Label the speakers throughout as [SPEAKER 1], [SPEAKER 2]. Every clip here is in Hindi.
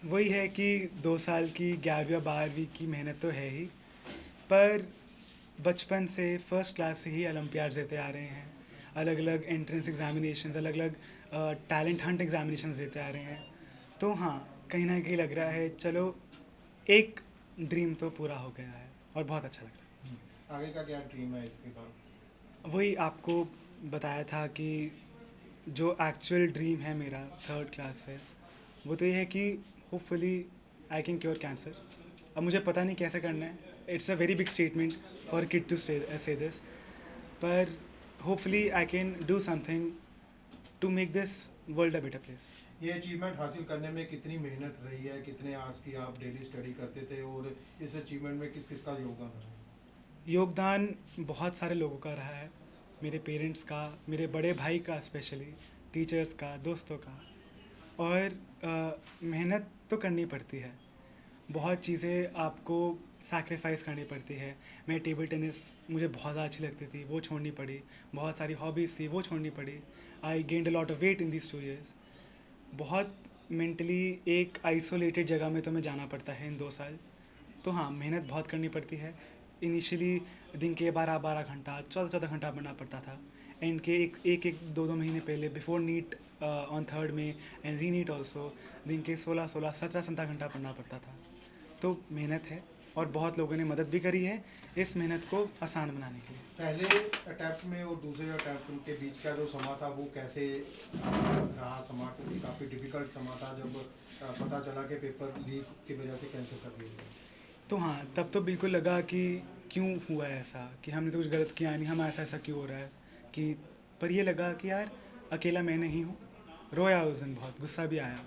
[SPEAKER 1] वही है कि 2 साल की 11वीं और 12वीं की मेहनत तो है ही, पर बचपन से फर्स्ट क्लास से ही ओलंपियाड्स देते आ रहे हैं, अलग अलग एंट्रेंस एग्जामिनेशंस, अलग अलग टैलेंट हंट एग्जामिनेशंस देते आ रहे हैं। तो हाँ, कहीं ना कहीं लग रहा है चलो एक ड्रीम तो पूरा हो गया है और बहुत अच्छा लग रहा
[SPEAKER 2] आगे का क्या ड्रीम है इसके बाद?
[SPEAKER 1] है। वही आपको बताया था कि जो एक्चुअल ड्रीम है मेरा थर्ड क्लास से, वो तो ये है कि hopefully I can cure cancer. अब मुझे पता नहीं कैसे करना है, it's a very big statement for kid to say this, पर hopefully I can do something to make this world a better place.
[SPEAKER 2] ये अचीवमेंट हासिल करने में कितनी मेहनत रही है, कितने आवर्स की आप डेली स्टडी करते थे, और इस अचीवमेंट में किस किस का योगदान रहा है?
[SPEAKER 1] योगदान बहुत सारे लोगों का रहा है, मेरे पेरेंट्स का, मेरे बड़े भाई का स्पेशली, टीचर्स का, दोस्तों का। और मेहनत तो करनी पड़ती है, बहुत चीज़ें आपको सैक्रिफाइस करनी पड़ती है। मैं टेबल टेनिस मुझे बहुत ज़्यादा अच्छी लगती थी, वो छोड़नी पड़ी। बहुत सारी हॉबीज़ थी, वो छोड़नी पड़ी। I gained a lot of weight in this 2 years। बहुत मेंटली एक आइसोलेटेड जगह में तो मैं जाना पड़ता है इन 2 साल। तो हाँ, मेहनत बहुत करनी पड़ती है। इनिशियली दिन के 12-12 घंटा, 14-14 घंटा पढ़ना पड़ता था। एंड के एक 2-2 महीने पहले बिफोर नीट ऑन थर्ड में एंड री नीट ऑल्सो, दिन के 16-17 घंटा पढ़ना पड़ता था। तो मेहनत है और बहुत लोगों ने मदद भी करी है इस मेहनत को आसान बनाने के लिए।
[SPEAKER 2] पहले अटैम्प्ट में और दूसरे अटैम्प्ट के बीच का जो समा था वो कैसे रहा समा? क्योंकि काफ़ी डिफिकल्ट समा था जब पता चला कि पेपर लीक की वजह से कैंसिल कर दिया गया।
[SPEAKER 1] तो हाँ, तब तो बिल्कुल लगा कि क्यों हुआ है ऐसा, कि हमने तो कुछ गलत किया नहीं, हमारे साथ ऐसा क्यों हो रहा है। कि पर ये लगा कि यार अकेला मैं नहीं हूँ। रोया उस दिन, बहुत गुस्सा भी आया।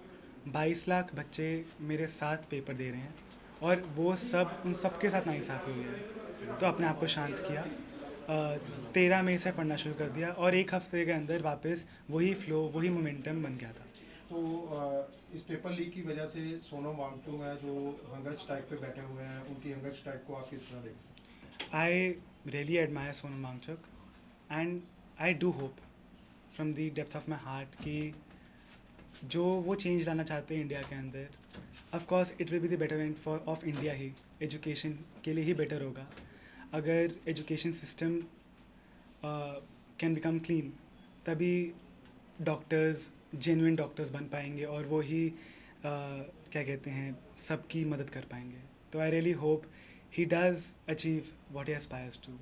[SPEAKER 1] 22 लाख बच्चे मेरे साथ पेपर दे रहे हैं और वो सब, उन सब के साथ नाइंसाफ़ी हुई है। तो अपने आप को शांत किया। 13 मई से पढ़ना शुरू कर दिया और एक हफ्ते के अंदर वापस वही फ्लो, वही मोमेंटम बन गया था।
[SPEAKER 2] तो इस पेपर लीक की वजह से सोनम वांगचुक है जो हंगर स्ट्राइक पे बैठे हुए हैं, उनकी हंगर स्ट्राइक को आप किस तरह देखते हैं?
[SPEAKER 1] I really admire Sonam Wangchuk and I do hope from the depth of my heart कि जो वो चेंज लाना चाहते हैं इंडिया के अंदर, of course it will be the betterment for of India he. Education के लिए ही बेटर होगा अगर education system can become clean, तभी डॉक्टर्स जेन्युइन डॉक्टर्स बन पाएंगे और वो ही क्या कहते हैं, सबकी मदद कर पाएंगे। तो I really hope he does achieve what he aspires to.